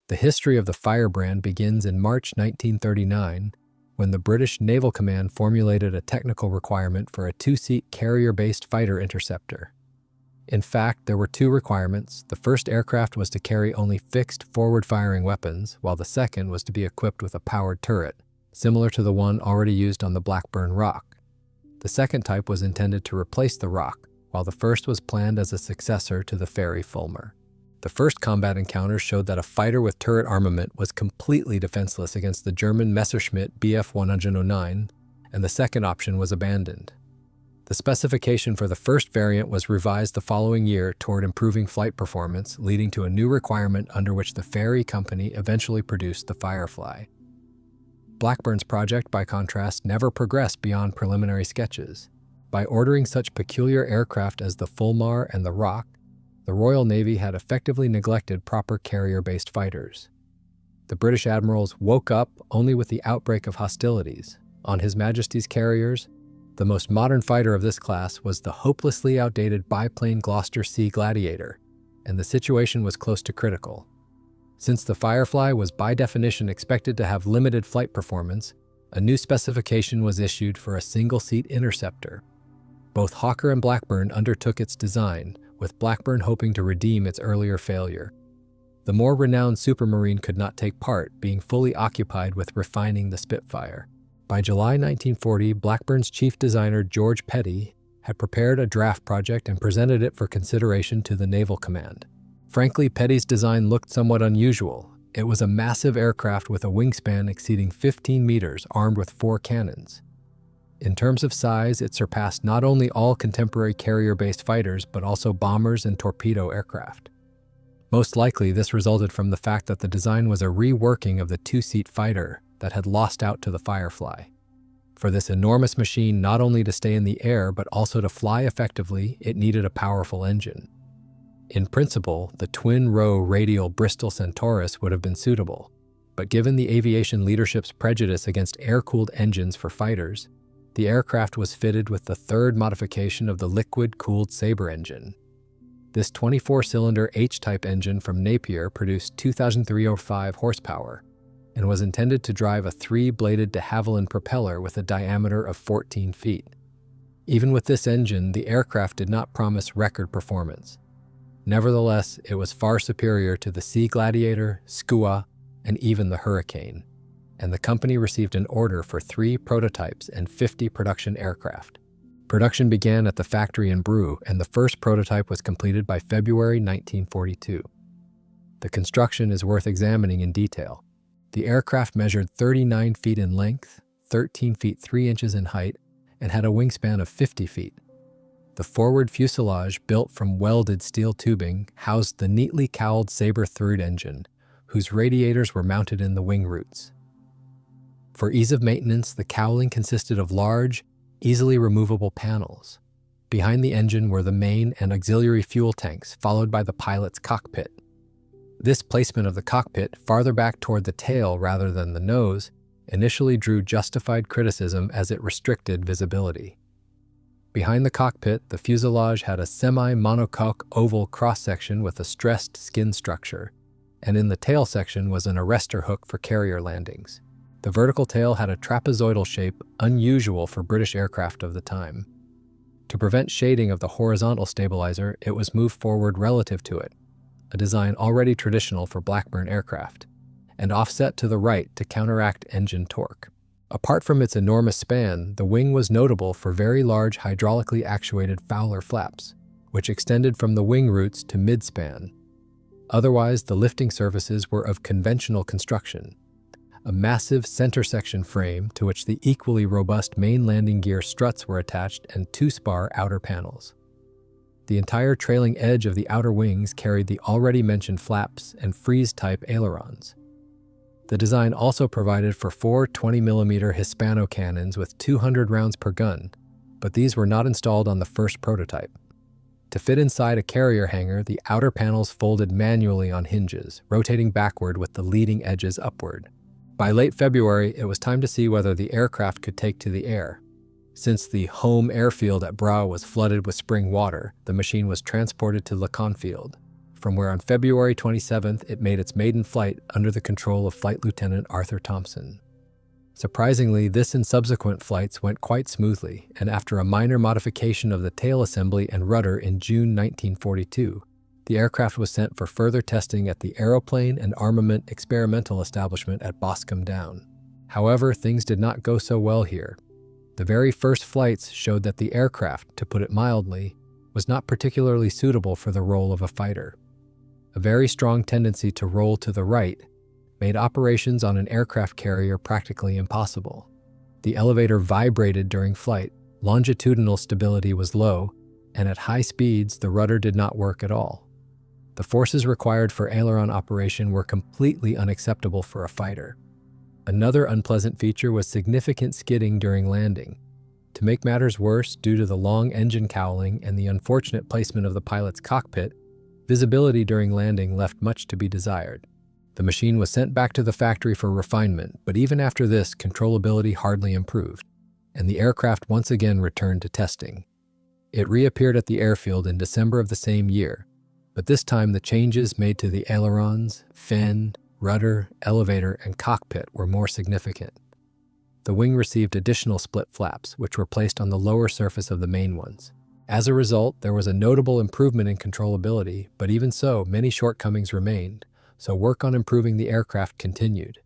The history of the Firebrand begins in March 1939, when the British Naval Command formulated a technical requirement for a two-seat carrier-based fighter interceptor. In fact, there were two requirements. The first aircraft was to carry only fixed forward-firing weapons, while the second was to be equipped with a powered turret, similar to the one already used on the Blackburn Rock. The second type was intended to replace the Rock, while the first was planned as a successor to the Fairey Fulmar. The first combat encounter showed that a fighter with turret armament was completely defenseless against the German Messerschmitt Bf 109, and the second option was abandoned. The specification for the first variant was revised the following year toward improving flight performance, leading to a new requirement under which the Fairey Company eventually produced the Firefly. Blackburn's project, by contrast, never progressed beyond preliminary sketches. By ordering such peculiar aircraft as the Fulmar and the Rock, the Royal Navy had effectively neglected proper carrier-based fighters. The British admirals woke up only with the outbreak of hostilities. On His Majesty's carriers, the most modern fighter of this class was the hopelessly outdated biplane Gloucester Sea Gladiator, and the situation was close to critical. Since the Firefly was by definition expected to have limited flight performance, a new specification was issued for a single-seat interceptor. Both Hawker and Blackburn undertook its design, with Blackburn hoping to redeem its earlier failure. The more renowned supermarine could not take part, being fully occupied with refining the Spitfire. By July 1940, Blackburn's chief designer George Petty had prepared a draft project and presented it for consideration to the Naval Command. Frankly, Petty's design looked somewhat unusual. It was a massive aircraft with a wingspan exceeding 15 meters, armed with 4 cannons. In terms of size, it surpassed not only all contemporary carrier-based fighters, but also bombers and torpedo aircraft. Most likely, this resulted from the fact that the design was a reworking of the two-seat fighter that had lost out to the Firefly. For this enormous machine not only to stay in the air, but also to fly effectively, it needed a powerful engine. In principle, the twin-row radial Bristol Centurus would have been suitable, but given the aviation leadership's prejudice against air-cooled engines for fighters, the aircraft was fitted with the third modification of the liquid-cooled Sabre engine. This 24-cylinder H-type engine from Napier produced 2,305 horsepower and was intended to drive a 3-bladed de Havilland propeller with a diameter of 14 feet. Even with this engine, the aircraft did not promise record performance. Nevertheless, it was far superior to the Sea Gladiator, Skua, and even the Hurricane, and the company received an order for 3 prototypes and 50 production aircraft. Production began at the factory in Brue, and the first prototype was completed by February 1942. The construction is worth examining in detail. The aircraft measured 39 feet in length, 13 feet 3 inches in height, and had a wingspan of 50 feet. The forward fuselage, built from welded steel tubing, housed the neatly cowled Sabre third engine, whose radiators were mounted in the wing roots. For ease of maintenance, the cowling consisted of large, easily removable panels. Behind the engine were the main and auxiliary fuel tanks, followed by the pilot's cockpit. This placement of the cockpit, farther back toward the tail rather than the nose, initially drew justified criticism as it restricted visibility. Behind the cockpit, the fuselage had a semi-monocoque oval cross-section with a stressed skin structure, and in the tail section was an arrestor hook for carrier landings. The vertical tail had a trapezoidal shape unusual for British aircraft of the time. To prevent shading of the horizontal stabilizer, it was moved forward relative to it, a design already traditional for Blackburn aircraft, and offset to the right to counteract engine torque. Apart from its enormous span, the wing was notable for very large hydraulically actuated Fowler flaps, which extended from the wing roots to mid-span. Otherwise, the lifting surfaces were of conventional construction, a massive center section frame to which the equally robust main landing gear struts were attached and 2-spar outer panels. The entire trailing edge of the outer wings carried the already mentioned flaps and frieze-type ailerons. The design also provided for 4 20mm Hispano cannons with 200 rounds per gun, but these were not installed on the first prototype. To fit inside a carrier hangar, the outer panels folded manually on hinges, rotating backward with the leading edges upward. By late February, it was time to see whether the aircraft could take to the air. Since the home airfield at Brau was flooded with spring water, the machine was transported to Lacan Field. from where on February 27th it made its maiden flight under the control of Flight Lieutenant Arthur Thompson. Surprisingly, this and subsequent flights went quite smoothly, and after a minor modification of the tail assembly and rudder in June 1942, the aircraft was sent for further testing at the Aeroplane and Armament Experimental Establishment at Boscombe Down. However, things did not go so well here. The very first flights showed that the aircraft, to put it mildly, was not particularly suitable for the role of a fighter. A very strong tendency to roll to the right made operations on an aircraft carrier practically impossible. The elevator vibrated during flight, longitudinal stability was low, and at high speeds the rudder did not work at all. The forces required for aileron operation were completely unacceptable for a fighter. Another unpleasant feature was significant skidding during landing. To make matters worse, due to the long engine cowling and the unfortunate placement of the pilot's cockpit, visibility during landing left much to be desired. The machine was sent back to the factory for refinement, but even after this, controllability hardly improved, and the aircraft once again returned to testing. It reappeared at the airfield in December of the same year, but this time the changes made to the ailerons, fin, rudder, elevator, and cockpit were more significant. The wing received additional split flaps, which were placed on the lower surface of the main ones. As a result, there was a notable improvement in controllability, but even so, many shortcomings remained, so work on improving the aircraft continued.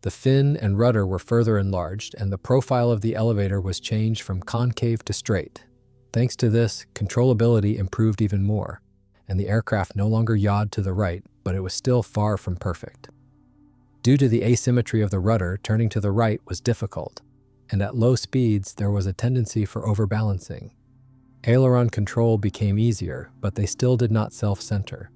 The fin and rudder were further enlarged, and the profile of the elevator was changed from concave to straight. Thanks to this, controllability improved even more, and the aircraft no longer yawed to the right, but it was still far from perfect. Due to the asymmetry of the rudder, turning to the right was difficult, and at low speeds there was a tendency for overbalancing. Aileron control became easier, but they still did not self-center.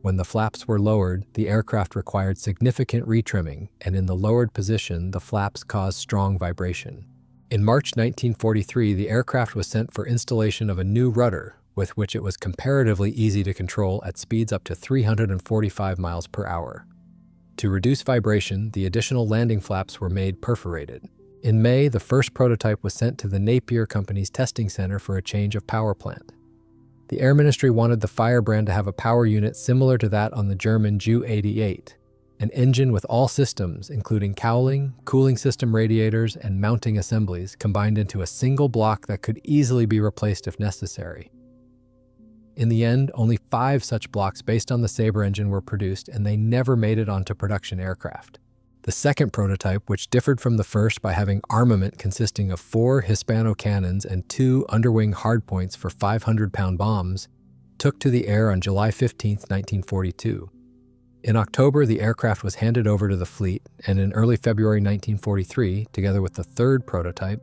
When the flaps were lowered, the aircraft required significant retrimming, and in the lowered position, the flaps caused strong vibration. In March 1943, the aircraft was sent for installation of a new rudder, with which it was comparatively easy to control at speeds up to 345 miles per hour. To reduce vibration, the additional landing flaps were made perforated. In May, the first prototype was sent to the Napier Company's testing center for a change of power plant. The Air Ministry wanted the Firebrand to have a power unit similar to that on the German Ju-88, an engine with all systems, including cowling, cooling system radiators, and mounting assemblies, combined into a single block that could easily be replaced if necessary. In the end, only 5 such blocks based on the Sabre engine were produced, and they never made it onto production aircraft. The second prototype, which differed from the first by having armament consisting of 4 Hispano cannons and 2 underwing hardpoints for 500-pound bombs, took to the air on July 15, 1942. In October, the aircraft was handed over to the fleet, and in early February 1943, together with the third prototype,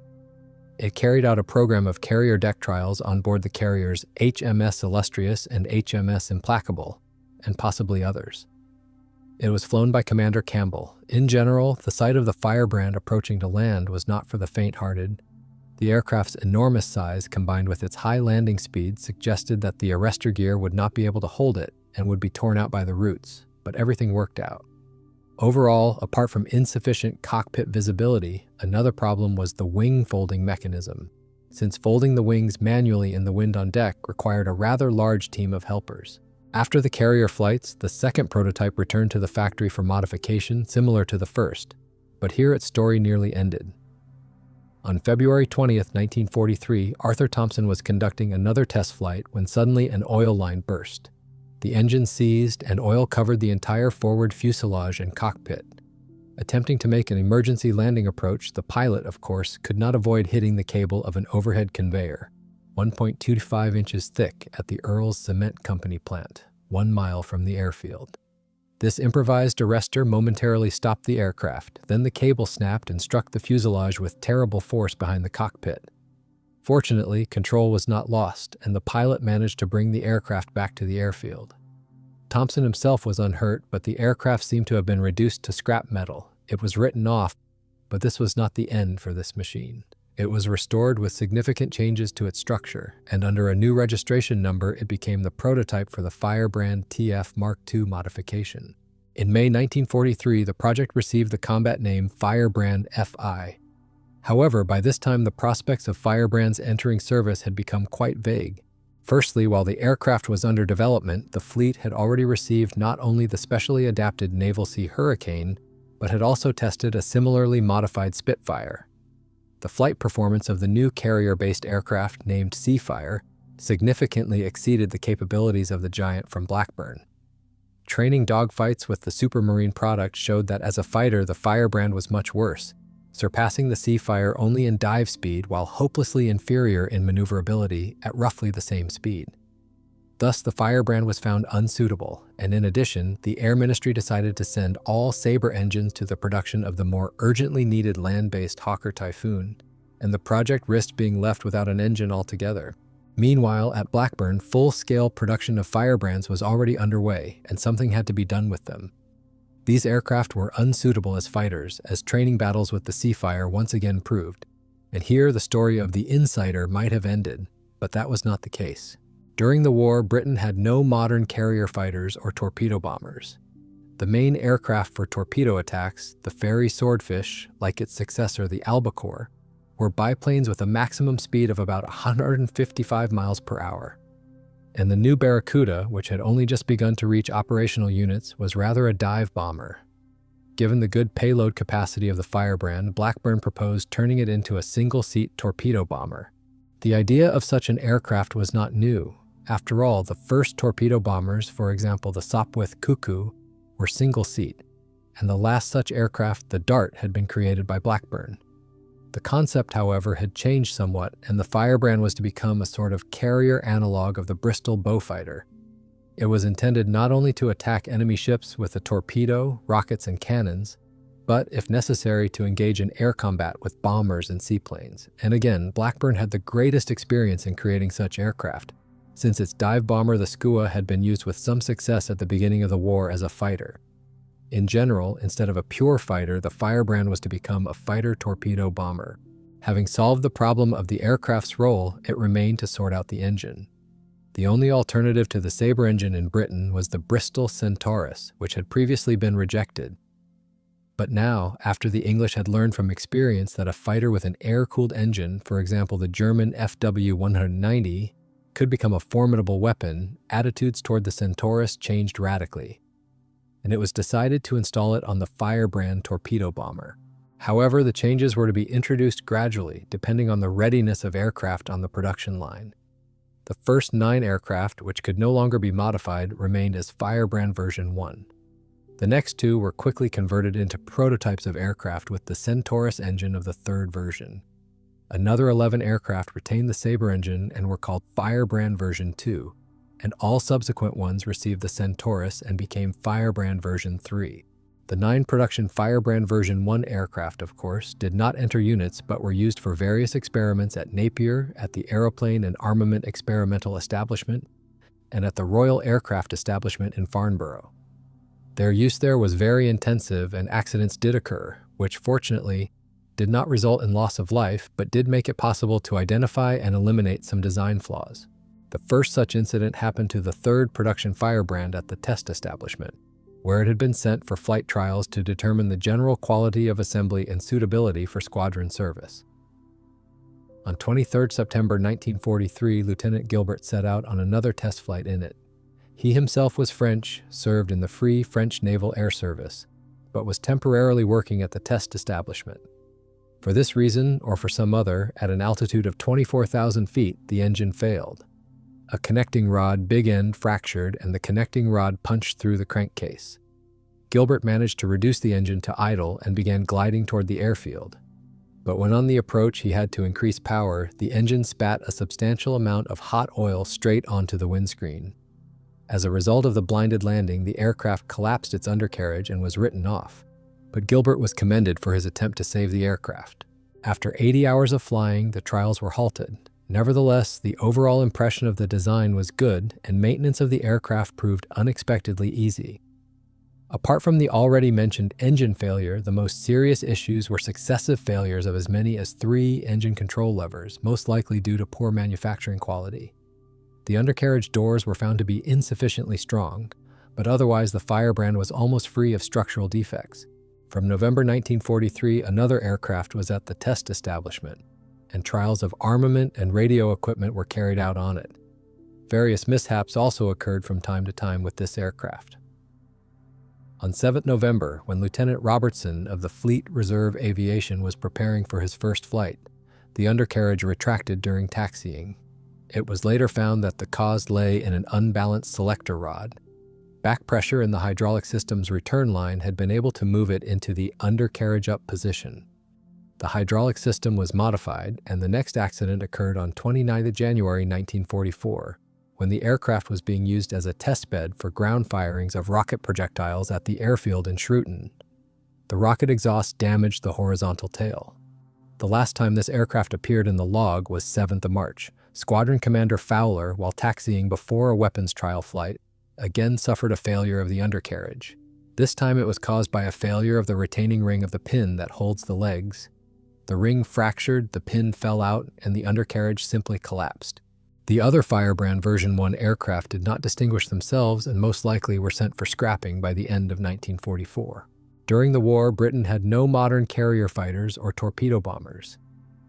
it carried out a program of carrier deck trials on board the carriers HMS Illustrious and HMS Implacable, and possibly others. It was flown by Commander Campbell. In general, the sight of the Firebrand approaching to land was not for the faint-hearted. The aircraft's enormous size, combined with its high landing speed, suggested that the arrestor gear would not be able to hold it and would be torn out by the roots, but everything worked out. Overall, apart from insufficient cockpit visibility, another problem was the wing folding mechanism, since folding the wings manually in the wind on deck required a rather large team of helpers. After the carrier flights, the second prototype returned to the factory for modification similar to the first, but here its story nearly ended. On February 20, 1943, Arthur Thompson was conducting another test flight when suddenly an oil line burst. The engine seized and oil covered the entire forward fuselage and cockpit. Attempting to make an emergency landing approach, the pilot, of course, could not avoid hitting the cable of an overhead conveyor, 1.25 inches thick, at the Earls Cement Company plant, 1 mile from the airfield. This improvised arrestor momentarily stopped the aircraft, then the cable snapped and struck the fuselage with terrible force behind the cockpit. Fortunately, control was not lost, and the pilot managed to bring the aircraft back to the airfield. Thompson himself was unhurt, but the aircraft seemed to have been reduced to scrap metal. It was written off, but this was not the end for this machine. It was restored with significant changes to its structure, and under a new registration number, it became the prototype for the Firebrand TF Mark II modification. In May 1943, the project received the combat name Firebrand FI. However, by this time, the prospects of Firebrands entering service had become quite vague. Firstly, while the aircraft was under development, the fleet had already received not only the specially adapted Naval Sea Hurricane, but had also tested a similarly modified Spitfire. The flight performance of the new carrier-based aircraft named Seafire significantly exceeded the capabilities of the giant from Blackburn. Training dogfights with the Supermarine product showed that as a fighter, the Firebrand was much worse, surpassing the Seafire only in dive speed while hopelessly inferior in maneuverability at roughly the same speed. Thus, the Firebrand was found unsuitable, and in addition, the Air Ministry decided to send all Sabre engines to the production of the more urgently needed land-based Hawker Typhoon, and the project risked being left without an engine altogether. Meanwhile, at Blackburn, full-scale production of Firebrands was already underway, and something had to be done with them. These aircraft were unsuitable as fighters, as training battles with the Seafire once again proved, and here the story of the Insider might have ended, but that was not the case. During the war, Britain had no modern carrier fighters or torpedo bombers. The main aircraft for torpedo attacks, the Fairey Swordfish, like its successor the Albacore, were biplanes with a maximum speed of about 155 miles per hour. And the new Barracuda, which had only just begun to reach operational units, was rather a dive bomber. Given the good payload capacity of the Firebrand, Blackburn proposed turning it into a single-seat torpedo bomber. The idea of such an aircraft was not new. After all, the first torpedo bombers, for example the Sopwith Cuckoo, were single-seat, and the last such aircraft, the Dart, had been created by Blackburn. The concept, however, had changed somewhat, and the Firebrand was to become a sort of carrier analog of the Bristol Beaufighter. It was intended not only to attack enemy ships with a torpedo, rockets, and cannons, but, if necessary, to engage in air combat with bombers and seaplanes. And again, Blackburn had the greatest experience in creating such aircraft, since its dive bomber, the Skua, had been used with some success at the beginning of the war as a fighter. In general, instead of a pure fighter, the Firebrand was to become a fighter torpedo bomber. Having solved the problem of the aircraft's role, it remained to sort out the engine. The only alternative to the Sabre engine in Britain was the Bristol Centurus, which had previously been rejected. But now, after the English had learned from experience that a fighter with an air-cooled engine, for example the German FW-190, could become a formidable weapon, attitudes toward the Centurus changed radically, and it was decided to install it on the Firebrand torpedo bomber. However, the changes were to be introduced gradually, depending on the readiness of aircraft on the production line. The first 9 aircraft, which could no longer be modified, remained as Firebrand version 1. The next 2 were quickly converted into prototypes of aircraft with the Centurus engine of the 3rd version. Another 11 aircraft retained the Sabre engine and were called Firebrand version 2, and all subsequent ones received the Centurus and became Firebrand version 3. The 9 production Firebrand version 1 aircraft, of course, did not enter units but were used for various experiments at Napier, at the Aeroplane and Armament Experimental Establishment, and at the Royal Aircraft Establishment in Farnborough. Their use there was very intensive and accidents did occur, which fortunately did not result in loss of life but did make it possible to identify and eliminate some design flaws. The first such incident happened to the 3rd production Firebrand at the test establishment, where it had been sent for flight trials to determine the general quality of assembly and suitability for squadron service. On 23 September 1943, Lieutenant Gilbert set out on another test flight in it. He himself was French, served in the Free French Naval Air Service, but was temporarily working at the test establishment. For this reason, or for some other, at an altitude of 24,000 feet, the engine failed. A connecting rod big end fractured and the connecting rod punched through the crankcase. Gilbert managed to reduce the engine to idle and began gliding toward the airfield. But when on the approach he had to increase power, the engine spat a substantial amount of hot oil straight onto the windscreen. As a result of the blinded landing, the aircraft collapsed its undercarriage and was written off. But Gilbert was commended for his attempt to save the aircraft. After 80 hours of flying, the trials were halted. Nevertheless, the overall impression of the design was good, and maintenance of the aircraft proved unexpectedly easy. Apart from the already mentioned engine failure, the most serious issues were successive failures of as many as 3 engine control levers, most likely due to poor manufacturing quality. The undercarriage doors were found to be insufficiently strong, but otherwise the Firebrand was almost free of structural defects. From November 1943, another aircraft was at the test establishment, and trials of armament and radio equipment were carried out on it. Various mishaps also occurred from time to time with this aircraft. On 7 November, when Lieutenant Robertson of the Fleet Reserve Aviation was preparing for his first flight, the undercarriage retracted during taxiing. It was later found that the cause lay in an unbalanced selector rod. Back pressure in the hydraulic system's return line had been able to move it into the undercarriage up position. The hydraulic system was modified, and the next accident occurred on 29 January 1944, when the aircraft was being used as a testbed for ground firings of rocket projectiles at the airfield in Schruten. The rocket exhaust damaged the horizontal tail. The last time this aircraft appeared in the log was 7th March. Squadron Commander Fowler, while taxiing before a weapons trial flight, again suffered a failure of the undercarriage. This time it was caused by a failure of the retaining ring of the pin that holds the legs. The ring fractured, the pin fell out, and the undercarriage simply collapsed. The other Firebrand version 1 aircraft did not distinguish themselves and most likely were sent for scrapping by the end of 1944. During the war, Britain had no modern carrier fighters or torpedo bombers.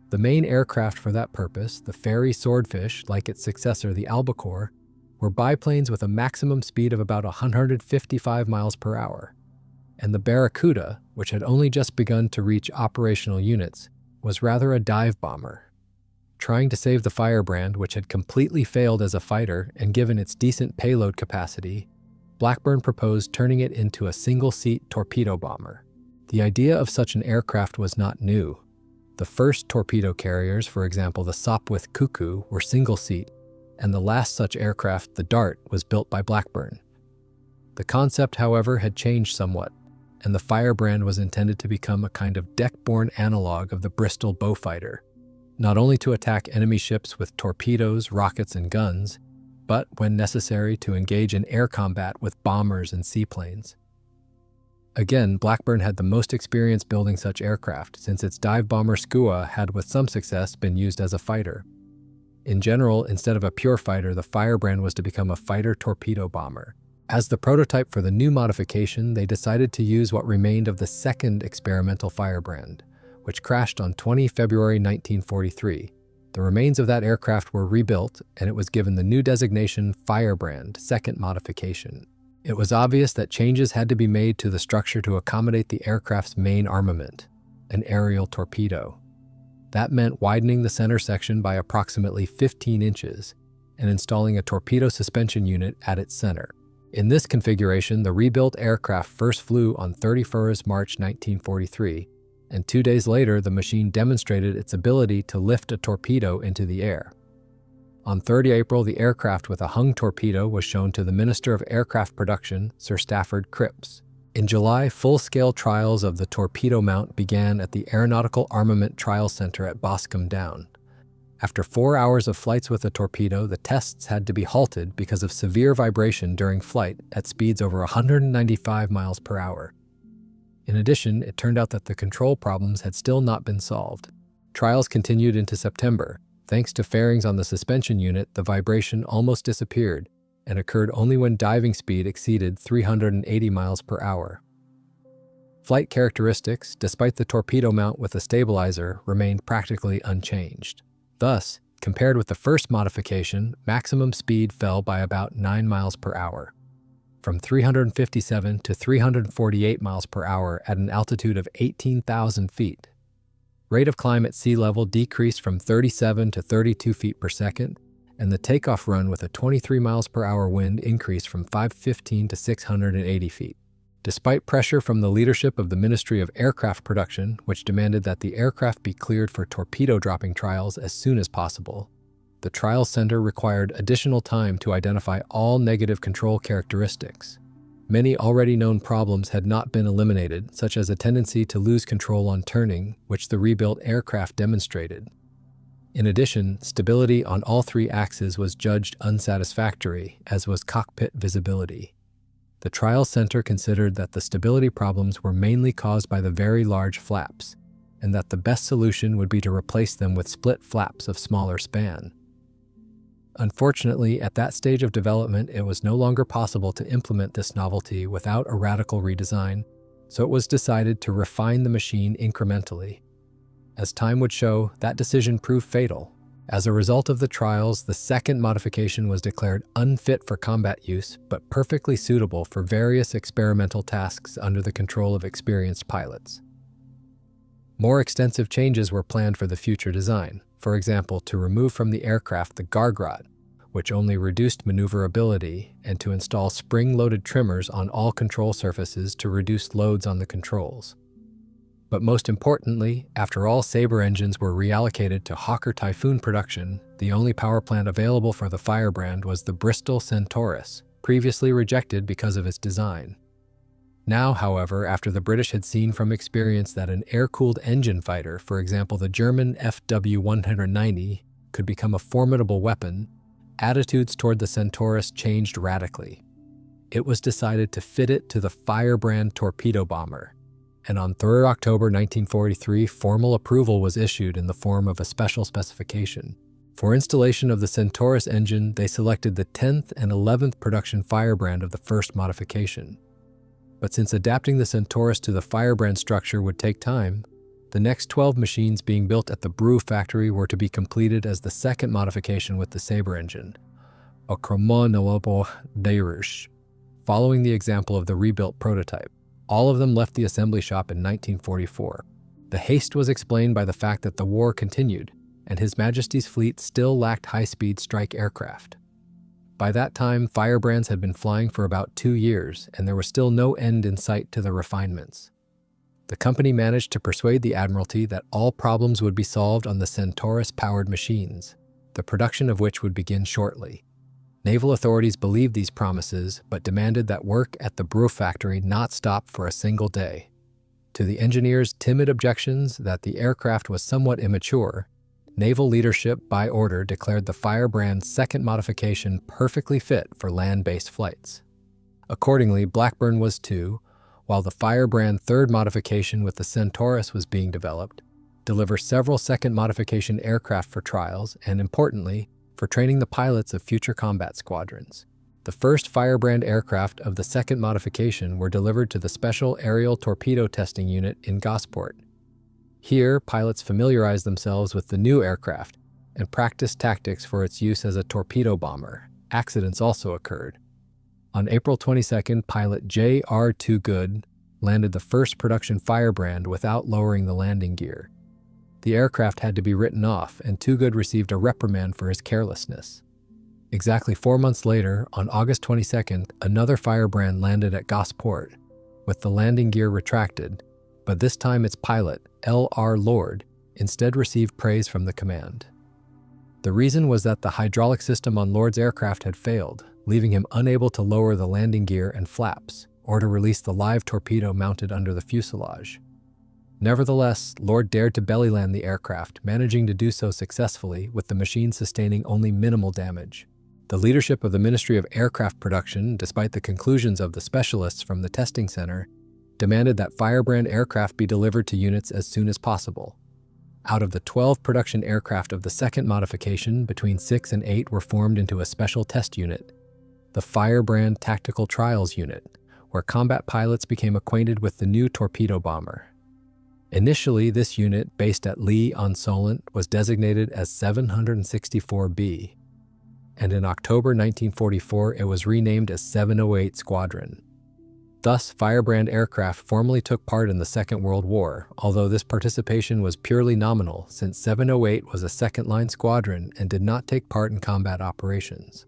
The main aircraft for that purpose, the Fairey Swordfish, like its successor, the Albacore, were biplanes with a maximum speed of about 155 miles per hour. And the Barracuda, which had only just begun to reach operational units, was rather a dive bomber. Trying to save the Firebrand, which had completely failed as a fighter and given its decent payload capacity, Blackburn proposed turning it into a single-seat torpedo bomber. The idea of such an aircraft was not new. The first torpedo carriers, for example the Sopwith Cuckoo, were single-seat, and the last such aircraft, the Dart, was built by Blackburn. The concept, however, had changed somewhat, and the Firebrand was intended to become a kind of deck-borne analog of the Bristol Beaufighter, not only to attack enemy ships with torpedoes, rockets, and guns, but, when necessary, to engage in air combat with bombers and seaplanes. Again, Blackburn had the most experience building such aircraft, since its dive bomber Skua had with some success been used as a fighter. In general, instead of a pure fighter, the Firebrand was to become a fighter torpedo bomber. As the prototype for the new modification, they decided to use what remained of the second experimental Firebrand, which crashed on 20 February 1943. The remains of that aircraft were rebuilt, and it was given the new designation Firebrand, second modification. It was obvious that changes had to be made to the structure to accommodate the aircraft's main armament, an aerial torpedo. That meant widening the center section by approximately 15 inches and installing a torpedo suspension unit at its center. In this configuration, the rebuilt aircraft first flew on 31st March 1943, and 2 days later the machine demonstrated its ability to lift a torpedo into the air. On 30 April, the aircraft with a hung torpedo was shown to the Minister of Aircraft Production, Sir Stafford Cripps. In July, full-scale trials of the torpedo mount began at the Aeronautical Armament Trial Center at Boscombe Down. After 4 hours of flights with the torpedo, the tests had to be halted because of severe vibration during flight at speeds over 195 miles per hour. In addition, it turned out that the control problems had still not been solved. Trials continued into September. Thanks to fairings on the suspension unit, the vibration almost disappeared and occurred only when diving speed exceeded 380 miles per hour. Flight characteristics, despite the torpedo mount with a stabilizer, remained practically unchanged. Thus, compared with the first modification, maximum speed fell by about 9 miles per hour, from 357 to 348 miles per hour at an altitude of 18,000 feet. Rate of climb at sea level decreased from 37 to 32 feet per second, and the takeoff run with a 23 miles per hour wind increased from 515 to 680 feet. Despite pressure from the leadership of the Ministry of Aircraft Production, which demanded that the aircraft be cleared for torpedo dropping trials as soon as possible, the trial center required additional time to identify all negative control characteristics. Many already known problems had not been eliminated, such as a tendency to lose control on turning, which the rebuilt aircraft demonstrated. In addition, stability on all 3 axes was judged unsatisfactory, as was cockpit visibility. The trial center considered that the stability problems were mainly caused by the very large flaps, and that the best solution would be to replace them with split flaps of smaller span. Unfortunately, at that stage of development, it was no longer possible to implement this novelty without a radical redesign, so it was decided to refine the machine incrementally. As time would show, that decision proved fatal. As a result of the trials, the second modification was declared unfit for combat use, but perfectly suitable for various experimental tasks under the control of experienced pilots. More extensive changes were planned for the future design, for example, to remove from the aircraft the gargrot, which only reduced maneuverability, and to install spring-loaded trimmers on all control surfaces to reduce loads on the controls. But most importantly, after all Sabre engines were reallocated to Hawker Typhoon production, the only power plant available for the Firebrand was the Bristol Centurus, previously rejected because of its design. Now, however, after the British had seen from experience that an air-cooled engine fighter, for example the German FW-190, could become a formidable weapon, attitudes toward the Centurus changed radically. It was decided to fit it to the Firebrand torpedo bomber, and on 3 October 1943, formal approval was issued in the form of a special specification. For installation of the Centurus engine, they selected the 10th and 11th production Firebrand of the first modification. But since adapting the Centurus to the Firebrand structure would take time, the next 12 machines being built at the Brew factory were to be completed as the second modification with the Sabre engine, a chrononoable derish, following the example of the rebuilt prototype. All of them left the assembly shop in 1944. The haste was explained by the fact that the war continued, and His Majesty's fleet still lacked high-speed strike aircraft. By that time, Firebrands had been flying for about 2 years, and there was still no end in sight to the refinements. The company managed to persuade the Admiralty that all problems would be solved on the Centurus-powered machines, the production of which would begin shortly. Naval authorities believed these promises, but demanded that work at the Brew factory not stop for a single day. To the engineers' timid objections that the aircraft was somewhat immature, naval leadership, by order, declared the Firebrand's second modification perfectly fit for land-based flights. Accordingly, Blackburn was to, while the Firebrand third modification with the Centurus was being developed, deliver several second modification aircraft for trials and, importantly, for training the pilots of future combat squadrons. The first Firebrand aircraft of the second modification were delivered to the Special Aerial Torpedo Testing Unit in Gosport. Here, pilots familiarized themselves with the new aircraft and practiced tactics for its use as a torpedo bomber. Accidents also occurred. On April 22nd, pilot J.R. Toogood landed the first production Firebrand without lowering the landing gear. The aircraft had to be written off, and Toogood received a reprimand for his carelessness. Exactly 4 months later, on August 22nd, another Firebrand landed at Gosport, with the landing gear retracted, but this time its pilot, L.R. Lord, instead received praise from the command. The reason was that the hydraulic system on Lord's aircraft had failed, leaving him unable to lower the landing gear and flaps, or to release the live torpedo mounted under the fuselage. Nevertheless, Lord dared to belly-land the aircraft, managing to do so successfully, with the machine sustaining only minimal damage. The leadership of the Ministry of Aircraft Production, despite the conclusions of the specialists from the testing center, demanded that Firebrand aircraft be delivered to units as soon as possible. Out of the 12 production aircraft of the second modification, between 6 and 8 were formed into a special test unit, the Firebrand Tactical Trials Unit, where combat pilots became acquainted with the new torpedo bomber. Initially, this unit, based at Lee-on-Solent, was designated as 764B, and in October 1944 it was renamed as 708 Squadron. Thus, Firebrand aircraft formally took part in the Second World War, although this participation was purely nominal since 708 was a second-line squadron and did not take part in combat operations.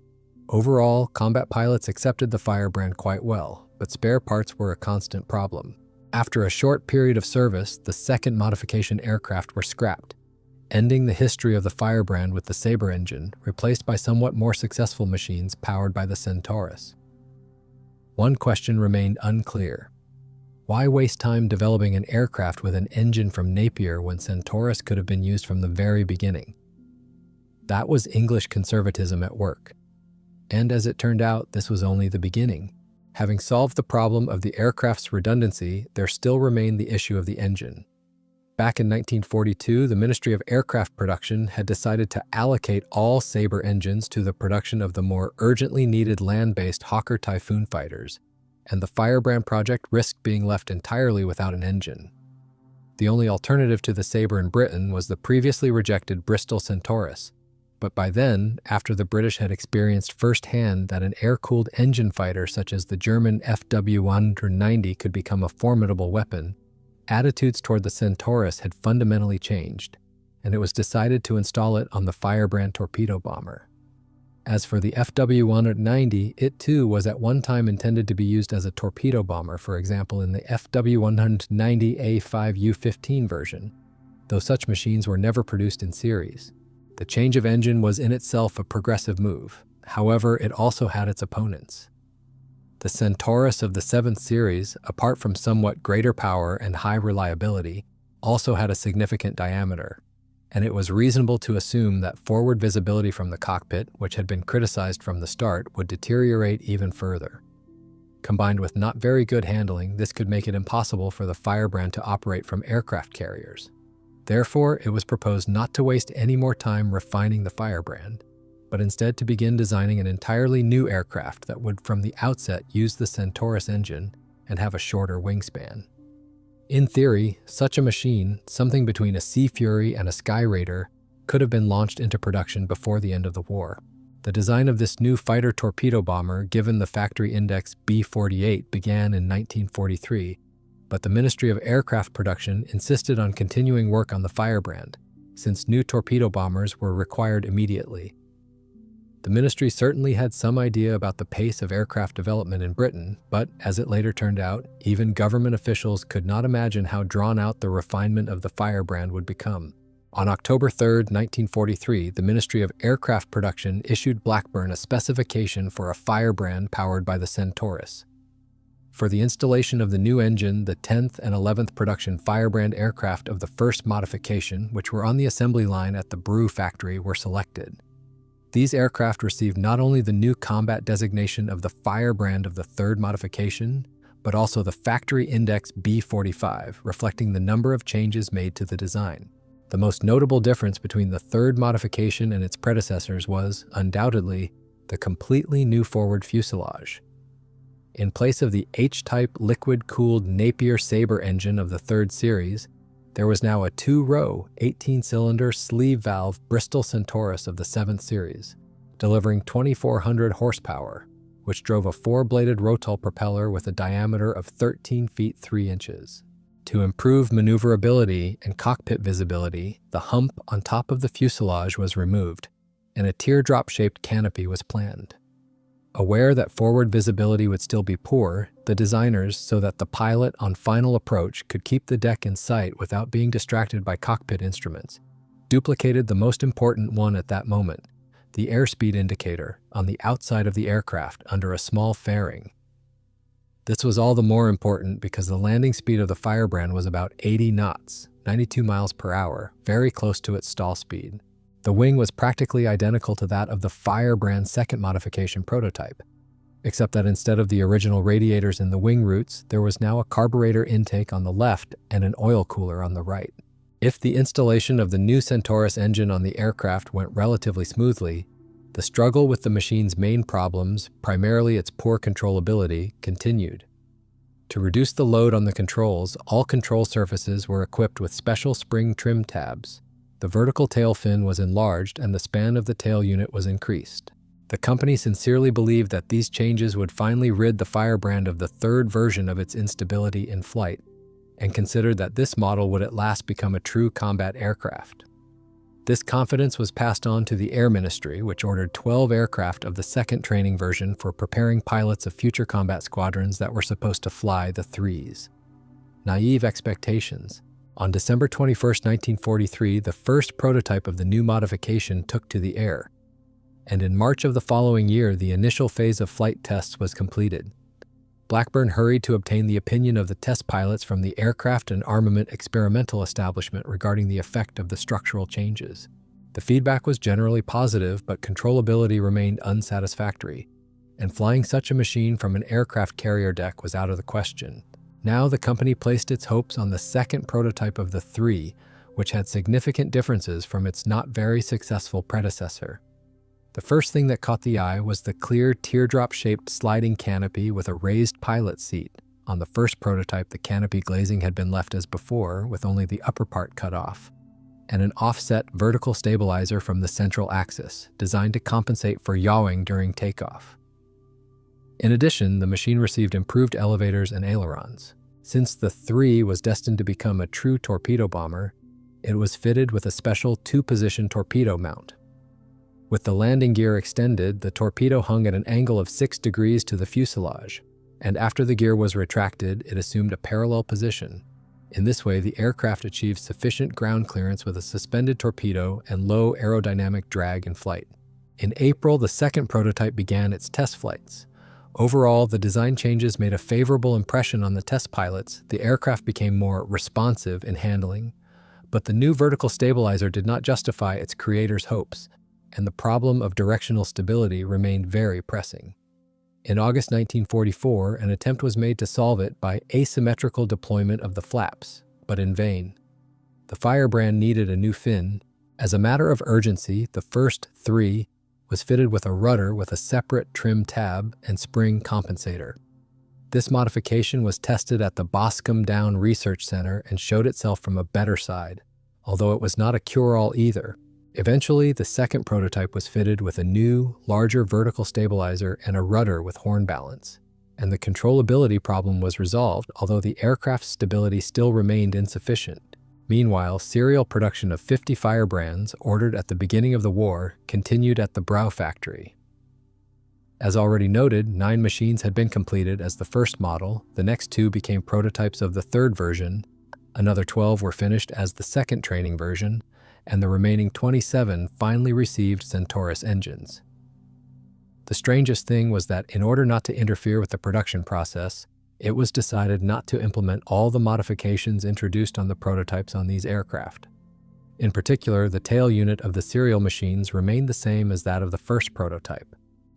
Overall, combat pilots accepted the Firebrand quite well, but spare parts were a constant problem. After a short period of service, the second modification aircraft were scrapped, ending the history of the Firebrand with the Sabre engine, replaced by somewhat more successful machines powered by the Centurus. One question remained unclear. Why waste time developing an aircraft with an engine from Napier when Centurus could have been used from the very beginning? That was English conservatism at work. And as it turned out, this was only the beginning. Having solved the problem of the aircraft's redundancy, there still remained the issue of the engine. Back in 1942, the Ministry of Aircraft Production had decided to allocate all Sabre engines to the production of the more urgently needed land-based Hawker Typhoon fighters, and the Firebrand project risked being left entirely without an engine. The only alternative to the Sabre in Britain was the previously rejected Bristol Centurus, But by then, after the British had experienced firsthand that an air-cooled engine fighter such as the German FW-190 could become a formidable weapon, attitudes toward the Centurus had fundamentally changed, and it was decided to install it on the Firebrand torpedo bomber. As for the FW-190, it too was at one time intended to be used as a torpedo bomber, for example in the FW-190A5U-15 version, though such machines were never produced in series. The change of engine was in itself a progressive move. However, it also had its opponents. The Centurus of the 7th series, apart from somewhat greater power and high reliability, also had a significant diameter, and it was reasonable to assume that forward visibility from the cockpit, which had been criticized from the start, would deteriorate even further. Combined with not very good handling, this could make it impossible for the Firebrand to operate from aircraft carriers. Therefore, it was proposed not to waste any more time refining the Firebrand, but instead to begin designing an entirely new aircraft that would from the outset use the Centurus engine and have a shorter wingspan. In theory, such a machine, something between a Sea Fury and a Sky Raider, could have been launched into production before the end of the war. The design of this new fighter torpedo bomber, given the factory index B-48, began in 1943, but the Ministry of Aircraft Production insisted on continuing work on the Firebrand, since new torpedo bombers were required immediately. The ministry certainly had some idea about the pace of aircraft development in Britain, but, as it later turned out, even government officials could not imagine how drawn out the refinement of the Firebrand would become. On October 3, 1943, the Ministry of Aircraft Production issued Blackburn a specification for a Firebrand powered by the Centurus. For the installation of the new engine, the 10th and 11th production Firebrand aircraft of the first modification, which were on the assembly line at the Brew factory, were selected. These aircraft received not only the new combat designation of the Firebrand of the third modification, but also the factory index B-45, reflecting the number of changes made to the design. The most notable difference between the third modification and its predecessors was, undoubtedly, the completely new forward fuselage. In place of the H-type liquid-cooled Napier Sabre engine of the third series, there was now a two-row, 18-cylinder sleeve valve Bristol Centurus of the 7th series, delivering 2,400 horsepower, which drove a four-bladed Rotor propeller with a diameter of 13 feet 3 inches. To improve maneuverability and cockpit visibility, the hump on top of the fuselage was removed, and a teardrop-shaped canopy was planned. Aware that forward visibility would still be poor, the designers, so that the pilot on final approach could keep the deck in sight without being distracted by cockpit instruments, duplicated the most important one at that moment, the airspeed indicator, on the outside of the aircraft under a small fairing. This was all the more important because the landing speed of the Firebrand was about 80 knots, 92 miles per hour, very close to its stall speed. The wing was practically identical to that of the Firebrand second modification prototype, except that instead of the original radiators in the wing roots, there was now a carburetor intake on the left and an oil cooler on the right. If the installation of the new Centurus engine on the aircraft went relatively smoothly, the struggle with the machine's main problems, primarily its poor controllability, continued. To reduce the load on the controls, all control surfaces were equipped with special spring trim tabs. The vertical tail fin was enlarged and the span of the tail unit was increased. The company sincerely believed that these changes would finally rid the Firebrand of the third version of its instability in flight, and considered that this model would at last become a true combat aircraft. This confidence was passed on to the Air Ministry, which ordered 12 aircraft of the second training version for preparing pilots of future combat squadrons that were supposed to fly the threes. Naive expectations. On December 21, 1943, the first prototype of the new modification took to the air, and in March of the following year, the initial phase of flight tests was completed. Blackburn hurried to obtain the opinion of the test pilots from the Aircraft and Armament Experimental Establishment regarding the effect of the structural changes. The feedback was generally positive, but controllability remained unsatisfactory, and flying such a machine from an aircraft carrier deck was out of the question. Now the company placed its hopes on the second prototype of the three, which had significant differences from its not very successful predecessor. The first thing that caught the eye was the clear teardrop-shaped sliding canopy with a raised pilot seat. On the first prototype, the canopy glazing had been left as before, with only the upper part cut off. and an offset vertical stabilizer from the central axis, designed to compensate for yawing during takeoff. In addition, the machine received improved elevators and ailerons. Since the 3 was destined to become a true torpedo bomber, it was fitted with a special 2-position torpedo mount. With the landing gear extended, the torpedo hung at an angle of 6 degrees to the fuselage, and after the gear was retracted, it assumed a parallel position. In this way, the aircraft achieved sufficient ground clearance with a suspended torpedo and low aerodynamic drag in flight. In April, the second prototype began its test flights. Overall, the design changes made a favorable impression on the test pilots. The aircraft became more responsive in handling, but the new vertical stabilizer did not justify its creators' hopes, and the problem of directional stability remained very pressing. In August 1944, an attempt was made to solve it by asymmetrical deployment of the flaps, but in vain. The Firebrand needed a new fin. As a matter of urgency, the first 3 was fitted with a rudder with a separate trim tab and spring compensator. This modification was tested at the Boscombe Down Research Center and showed itself from a better side, although it was not a cure-all either. Eventually, the second prototype was fitted with a new, larger vertical stabilizer and a rudder with horn balance, and the controllability problem was resolved, although the aircraft's stability still remained insufficient. Meanwhile, serial production of 50 Firebrands, ordered at the beginning of the war, continued at the Brow factory. As already noted, 9 machines had been completed as the first model, the next 2 became prototypes of the third version, another 12 were finished as the second training version, and the remaining 27 finally received Centurus engines. The strangest thing was that in order not to interfere with the production process, it was decided not to implement all the modifications introduced on the prototypes on these aircraft. In particular, the tail unit of the serial machines remained the same as that of the first prototype.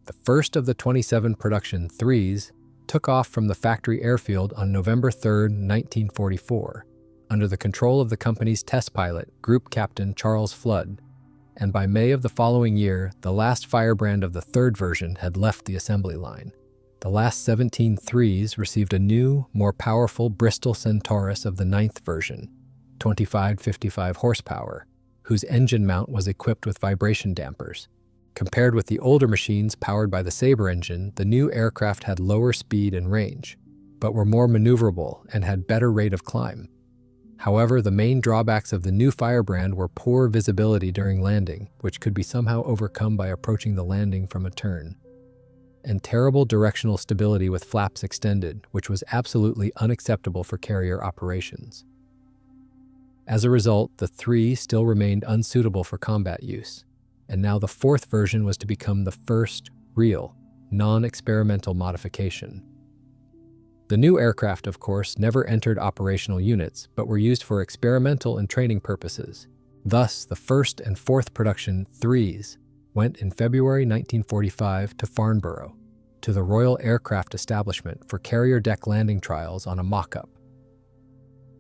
The first of the 27 production 3s took off from the factory airfield on November 3, 1944, under the control of the company's test pilot, Group Captain Charles Flood, and by May of the following year, the last Firebrand of the third version had left the assembly line. The last 17 3s received a new, more powerful Bristol Centurus of the 9th version, 2555 horsepower, whose engine mount was equipped with vibration dampers. Compared with the older machines powered by the Sabre engine, the new aircraft had lower speed and range, but were more maneuverable and had better rate of climb. However, the main drawbacks of the new Firebrand were poor visibility during landing, which could be somehow overcome by approaching the landing from a turn, and terrible directional stability with flaps extended, which was absolutely unacceptable for carrier operations. As a result, the 3 still remained unsuitable for combat use, and now the fourth version was to become the first real, non-experimental modification. The new aircraft, of course, never entered operational units, but were used for experimental and training purposes. Thus, the first and fourth production 3s went in February 1945 to Farnborough, to the Royal Aircraft Establishment for carrier deck landing trials on a mock-up.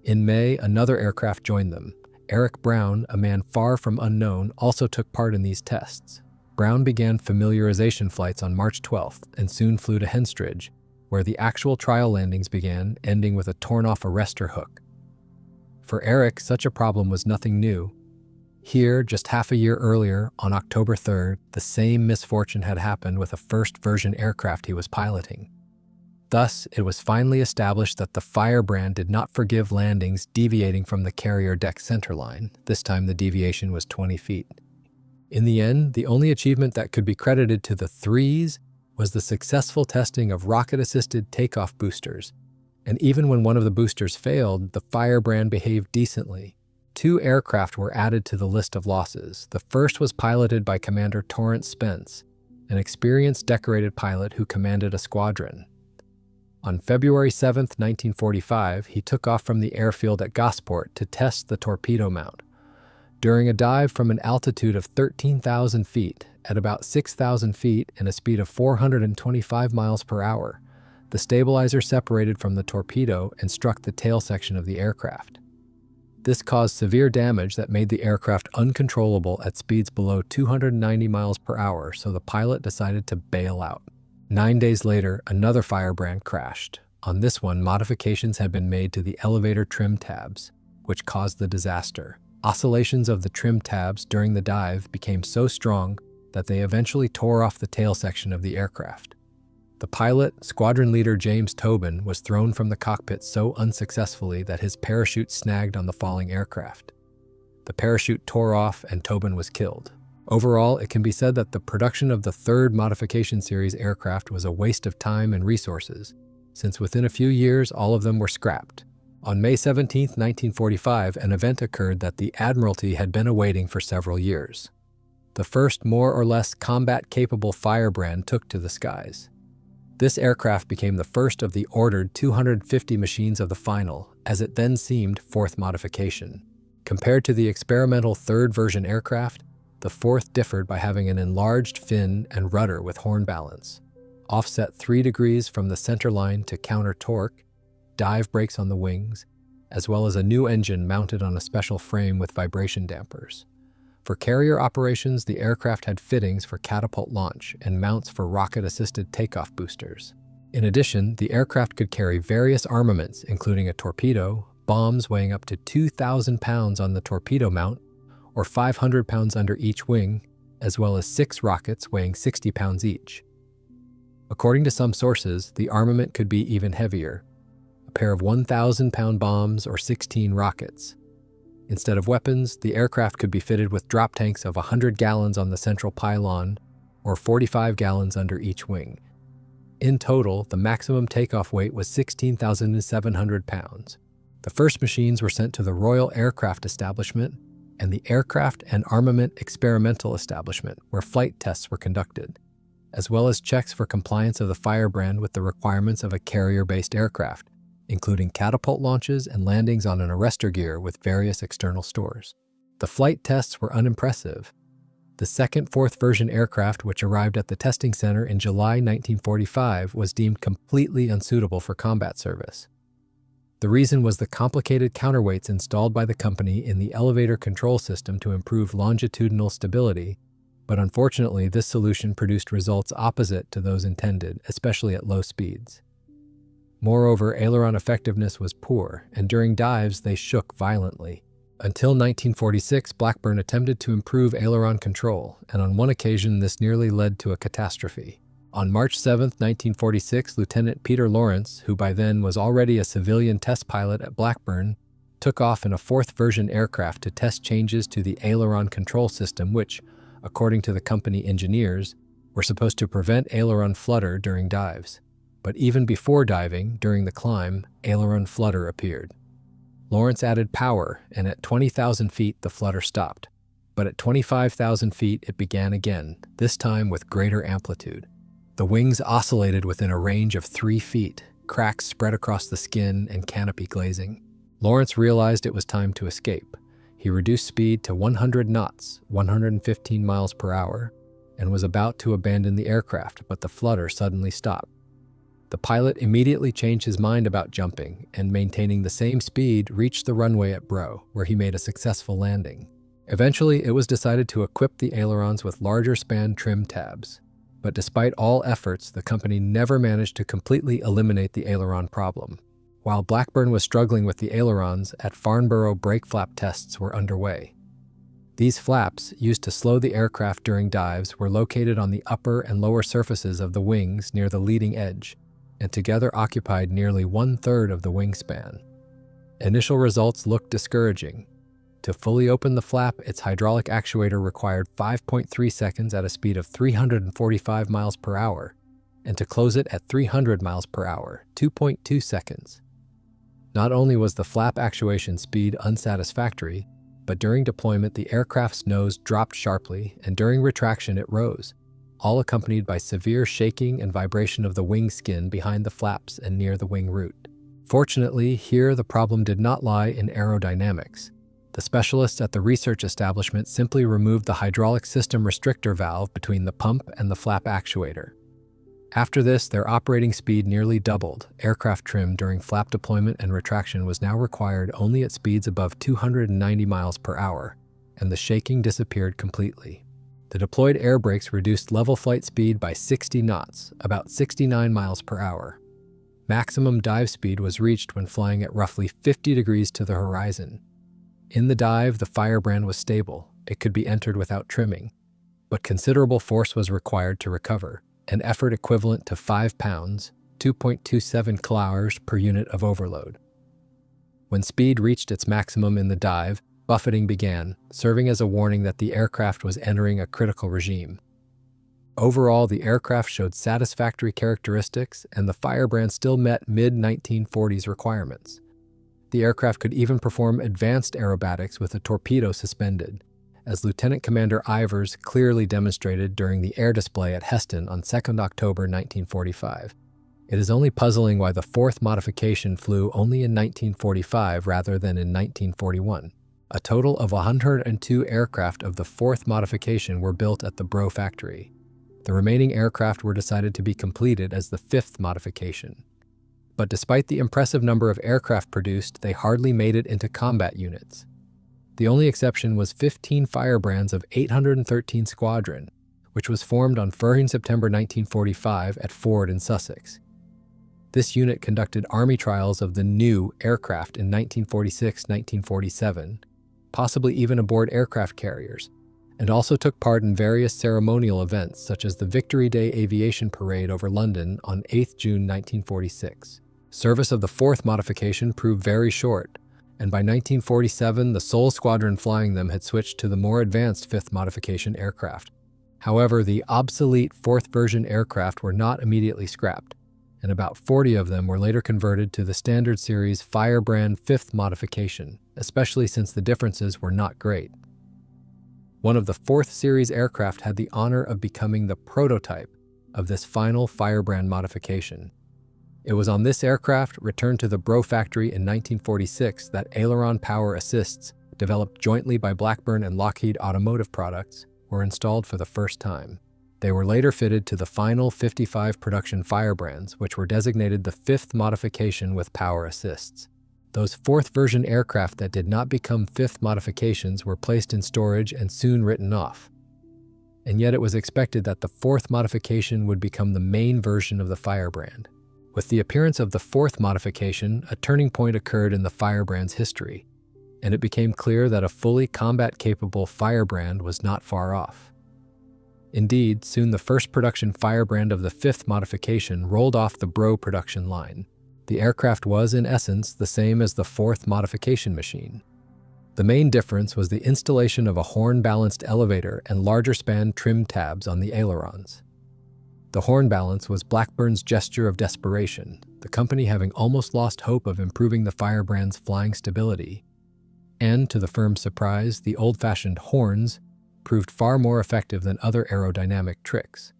In May, another aircraft joined them. Eric Brown, a man far from unknown, also took part in these tests. Brown began familiarization flights on March 12th and soon flew to Henstridge, where the actual trial landings began, ending with a torn-off arrestor hook. For Eric, such a problem was nothing new. Here, just half a year earlier, on October 3rd, the same misfortune had happened with a first-version aircraft he was piloting. Thus, it was finally established that the Firebrand did not forgive landings deviating from the carrier deck centerline. This time the deviation was 20 feet. In the end, the only achievement that could be credited to the 3s was the successful testing of rocket-assisted takeoff boosters, and even when one of the boosters failed, the Firebrand behaved decently. 2 aircraft were added to the list of losses. The first was piloted by Commander Torrance Spence, an experienced decorated pilot who commanded a squadron. On February 7, 1945, he took off from the airfield at Gosport to test the torpedo mount. During a dive from an altitude of 13,000 feet, at about 6,000 feet and a speed of 425 miles per hour, the stabilizer separated from the torpedo and struck the tail section of the aircraft. This caused severe damage that made the aircraft uncontrollable at speeds below 290 miles per hour, so the pilot decided to bail out. 9 days later, another Firebrand crashed. On this one, modifications had been made to the elevator trim tabs, which caused the disaster. Oscillations of the trim tabs during the dive became so strong that they eventually tore off the tail section of the aircraft. The pilot, squadron leader James Tobin, was thrown from the cockpit so unsuccessfully that his parachute snagged on the falling aircraft. The parachute tore off and Tobin was killed. Overall, it can be said that the production of the third modification series aircraft was a waste of time and resources, since within a few years all of them were scrapped. On May 17, 1945, an event occurred that the Admiralty had been awaiting for several years. The first more or less combat-capable Firebrand took to the skies. This aircraft became the first of the ordered 250 machines of the final, as it then seemed, fourth modification. Compared to the experimental third version aircraft, the fourth differed by having an enlarged fin and rudder with horn balance, offset 3 degrees from the center line to counter torque, dive brakes on the wings, as well as a new engine mounted on a special frame with vibration dampers. For carrier operations, the aircraft had fittings for catapult launch and mounts for rocket-assisted takeoff boosters. In addition, the aircraft could carry various armaments, including a torpedo, bombs weighing up to 2,000 pounds on the torpedo mount, or 500 pounds under each wing, as well as 6 rockets weighing 60 pounds each. According to some sources, the armament could be even heavier, a pair of 1,000-pound bombs or 16 rockets. Instead of weapons, the aircraft could be fitted with drop tanks of 100 gallons on the central pylon, or 45 gallons under each wing. In total, the maximum takeoff weight was 16,700 pounds. The first machines were sent to the Royal Aircraft Establishment and the Aircraft and Armament Experimental Establishment, where flight tests were conducted, as well as checks for compliance of the Firebrand with the requirements of a carrier-based aircraft, including catapult launches and landings on an arrestor gear with various external stores. The flight tests were unimpressive. The second fourth version aircraft, which arrived at the testing center in July 1945, was deemed completely unsuitable for combat service. The reason was the complicated counterweights installed by the company in the elevator control system to improve longitudinal stability, but unfortunately this solution produced results opposite to those intended, especially at low speeds. Moreover, aileron effectiveness was poor, and during dives they shook violently. Until 1946, Blackburn attempted to improve aileron control, and on one occasion this nearly led to a catastrophe. On March 7, 1946, Lieutenant Peter Lawrence, who by then was already a civilian test pilot at Blackburn, took off in a fourth version aircraft to test changes to the aileron control system which, according to the company engineers, were supposed to prevent aileron flutter during dives. But even before diving, during the climb, aileron flutter appeared. Lawrence added power, and at 20,000 feet the flutter stopped. But at 25,000 feet it began again, this time with greater amplitude. The wings oscillated within a range of 3 feet, cracks spread across the skin and canopy glazing. Lawrence realized it was time to escape. He reduced speed to 100 knots, 115 miles per hour, and was about to abandon the aircraft, but the flutter suddenly stopped. The pilot immediately changed his mind about jumping and, maintaining the same speed, reached the runway at Brough, where he made a successful landing. Eventually, it was decided to equip the ailerons with larger span trim tabs. But despite all efforts, the company never managed to completely eliminate the aileron problem. While Blackburn was struggling with the ailerons, at Farnborough brake flap tests were underway. These flaps, used to slow the aircraft during dives, were located on the upper and lower surfaces of the wings near the leading edge, and together occupied nearly 1/3 of the wingspan. Initial results looked discouraging. To fully open the flap, its hydraulic actuator required 5.3 seconds at a speed of 345 miles per hour, and to close it at 300 miles per hour, 2.2 seconds. Not only was the flap actuation speed unsatisfactory, but during deployment the aircraft's nose dropped sharply, and during retraction it rose, all accompanied by severe shaking and vibration of the wing skin behind the flaps and near the wing root. Fortunately, here the problem did not lie in aerodynamics. The specialists at the research establishment simply removed the hydraulic system restrictor valve between the pump and the flap actuator. After this, their operating speed nearly doubled. Aircraft trim during flap deployment and retraction was now required only at speeds above 290 miles per hour, and the shaking disappeared completely. The deployed air brakes reduced level flight speed by 60 knots, about 69 miles per hour. Maximum dive speed was reached when flying at roughly 50 degrees to the horizon. In the dive, the Firebrand was stable. It could be entered without trimming, but considerable force was required to recover, an effort equivalent to 5 pounds, 2.27 kHz per unit of overload. When speed reached its maximum in the dive, buffeting began, serving as a warning that the aircraft was entering a critical regime. Overall, the aircraft showed satisfactory characteristics, and the Firebrand still met mid-1940s requirements. The aircraft could even perform advanced aerobatics with a torpedo suspended, as Lieutenant Commander Ivers clearly demonstrated during the air display at Heston on 2 October 1945. It is only puzzling why the fourth modification flew only in 1945 rather than in 1941. A total of 102 aircraft of the fourth modification were built at the Bro factory. The remaining aircraft were decided to be completed as the fifth modification. But despite the impressive number of aircraft produced, they hardly made it into combat units. The only exception was 15 Firebrands of 813 Squadron, which was formed on 1 September 1945 at Ford in Sussex. This unit conducted Army trials of the new aircraft in 1946-1947, possibly even aboard aircraft carriers, and also took part in various ceremonial events such as the Victory Day Aviation Parade over London on 8 June 1946. Service of the fourth modification proved very short, and by 1947 the sole squadron flying them had switched to the more advanced fifth modification aircraft. However, the obsolete fourth version aircraft were not immediately scrapped, and about 40 of them were later converted to the standard series Firebrand fifth modification, especially since the differences were not great. One of the fourth series aircraft had the honor of becoming the prototype of this final Firebrand modification. It was on this aircraft, returned to the Bro factory in 1946, that aileron power assists, developed jointly by Blackburn and Lockheed Automotive Products, were installed for the first time. They were later fitted to the final 55 production Firebrands, which were designated the fifth modification with power assists. Those fourth version aircraft that did not become fifth modifications were placed in storage and soon written off. And yet it was expected that the fourth modification would become the main version of the Firebrand. With the appearance of the fourth modification, a turning point occurred in the Firebrand's history, and it became clear that a fully combat-capable Firebrand was not far off. Indeed, soon the first production Firebrand of the fifth modification rolled off the Bro production line. The aircraft was, in essence, the same as the fourth modification machine. The main difference was the installation of a horn-balanced elevator and larger span trim tabs on the ailerons. The horn balance was Blackburn's gesture of desperation, the company having almost lost hope of improving the Firebrand's flying stability. And, to the firm's surprise, the old-fashioned horns proved far more effective than other aerodynamic tricks.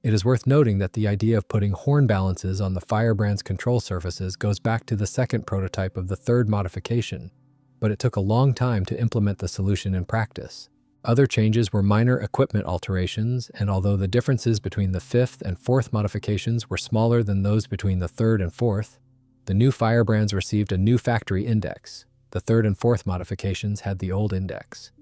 It is worth noting that the idea of putting horn balances on the Firebrand's control surfaces goes back to the second prototype of the third modification, but it took a long time to implement the solution in practice. Other changes were minor equipment alterations, and although the differences between the fifth and fourth modifications were smaller than those between the third and fourth, the new Firebrands received a new factory index. The third and fourth modifications had the old index.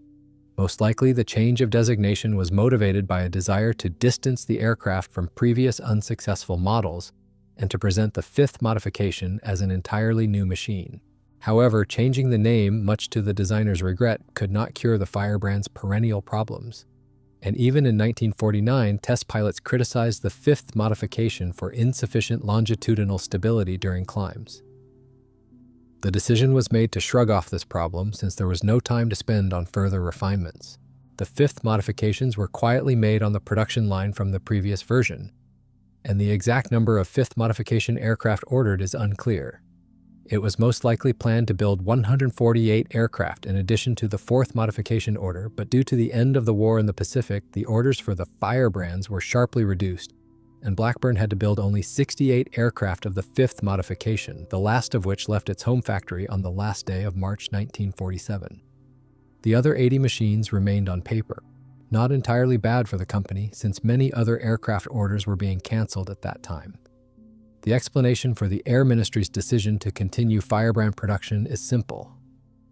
Most likely, the change of designation was motivated by a desire to distance the aircraft from previous unsuccessful models and to present the fifth modification as an entirely new machine. However, changing the name, much to the designer's regret, could not cure the Firebrand's perennial problems. And even in 1949, test pilots criticized the fifth modification for insufficient longitudinal stability during climbs. The decision was made to shrug off this problem since there was no time to spend on further refinements. The fifth modifications were quietly made on the production line from the previous version, and the exact number of fifth modification aircraft ordered is unclear. It was most likely planned to build 148 aircraft in addition to the fourth modification order, but due to the end of the war in the Pacific, the orders for the Firebrands were sharply reduced, and Blackburn had to build only 68 aircraft of the fifth modification, the last of which left its home factory on the last day of March 1947. The other 80 machines remained on paper, not entirely bad for the company since many other aircraft orders were being canceled at that time. The explanation for the Air Ministry's decision to continue Firebrand production is simple.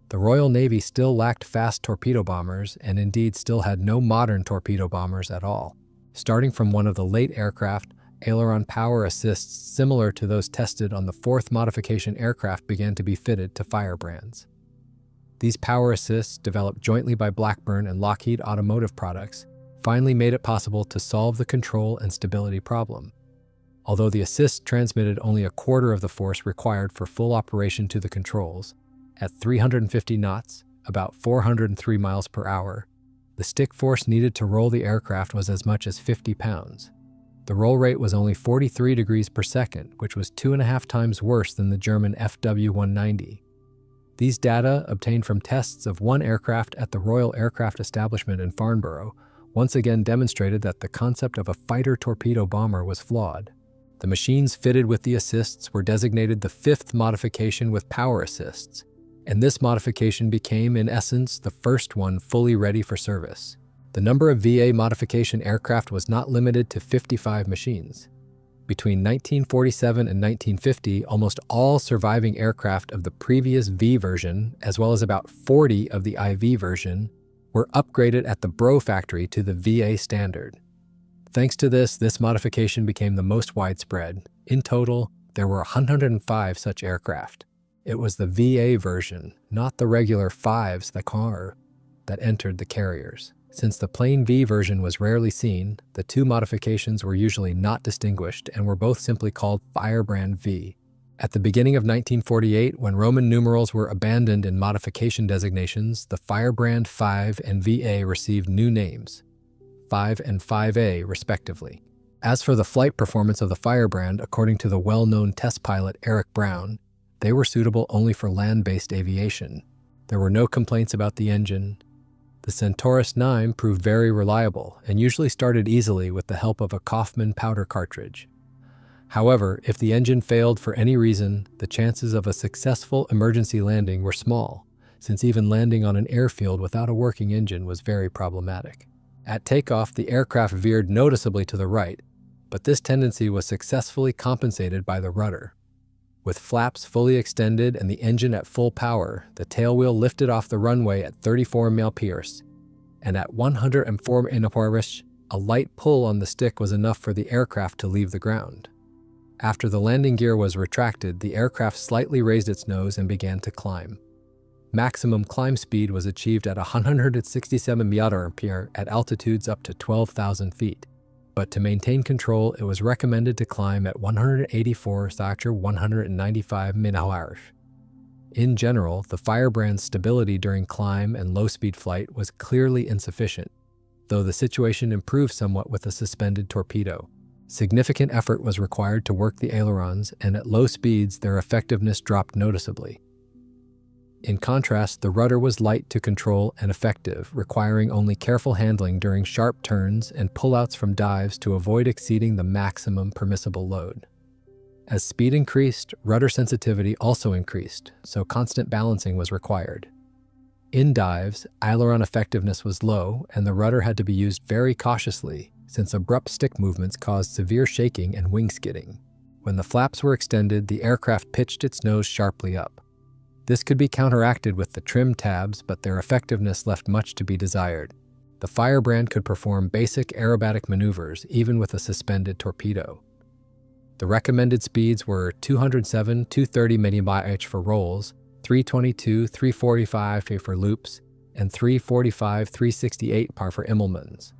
The Royal Navy still lacked fast torpedo bombers and indeed still had no modern torpedo bombers at all. Starting from one of the late aircraft, aileron power assists similar to those tested on the fourth modification aircraft began to be fitted to Firebrands. These power assists, developed jointly by Blackburn and Lockheed Automotive Products, finally made it possible to solve the control and stability problem. Although the assist transmitted only a quarter of the force required for full operation to the controls, at 350 knots, about 403 miles per hour, the stick force needed to roll the aircraft was as much as 50 pounds. The roll rate was only 43 degrees per second, which was 2.5 times worse than the German FW-190. These data, obtained from tests of one aircraft at the Royal Aircraft Establishment in Farnborough, once again demonstrated that the concept of a fighter torpedo bomber was flawed. The machines fitted with the assists were designated the fifth modification with power assists, and this modification became, in essence, the first one fully ready for service. The number of VA modification aircraft was not limited to 55 machines. Between 1947 and 1950, almost all surviving aircraft of the previous V version, as well as about 40 of the IV version, were upgraded at the Bro factory to the VA standard. Thanks to this modification became the most widespread. In total, there were 105 such aircraft. It was the VA version, not the regular fives that entered the carriers. Since the plain V version was rarely seen, the two modifications were usually not distinguished and were both simply called Firebrand V. At the beginning of 1948, when Roman numerals were abandoned in modification designations, the Firebrand 5 and VA received new names, 5 and 5A respectively. As for the flight performance of the Firebrand, according to the well-known test pilot Eric Brown, they were suitable only for land-based aviation. There were no complaints about the engine. The Centurus 9 proved very reliable and usually started easily with the help of a Kaufman powder cartridge. However, if the engine failed for any reason, the chances of a successful emergency landing were small, since even landing on an airfield without a working engine was very problematic. At takeoff, the aircraft veered noticeably to the right, but this tendency was successfully compensated by the rudder. With flaps fully extended and the engine at full power, the tailwheel lifted off the runway at 34 mph, and at 104 mph, a light pull on the stick was enough for the aircraft to leave the ground. After the landing gear was retracted, the aircraft slightly raised its nose and began to climb. Maximum climb speed was achieved at 167 mph at altitudes up to 12,000 feet. But to maintain control, it was recommended to climb at 194-195 mph. In general, the Firebrand's stability during climb and low-speed flight was clearly insufficient, though the situation improved somewhat with a suspended torpedo. Significant effort was required to work the ailerons, and at low speeds, their effectiveness dropped noticeably. In contrast, the rudder was light to control and effective, requiring only careful handling during sharp turns and pullouts from dives to avoid exceeding the maximum permissible load. As speed increased, rudder sensitivity also increased, so constant balancing was required. In dives, aileron effectiveness was low, and the rudder had to be used very cautiously, since abrupt stick movements caused severe shaking and wing skidding. When the flaps were extended, the aircraft pitched its nose sharply up. This could be counteracted with the trim tabs, but their effectiveness left much to be desired. The Firebrand could perform basic aerobatic maneuvers even with a suspended torpedo. The recommended speeds were 207-230 mph for rolls, 322-345 for loops, and 345-368 par for Immelmans.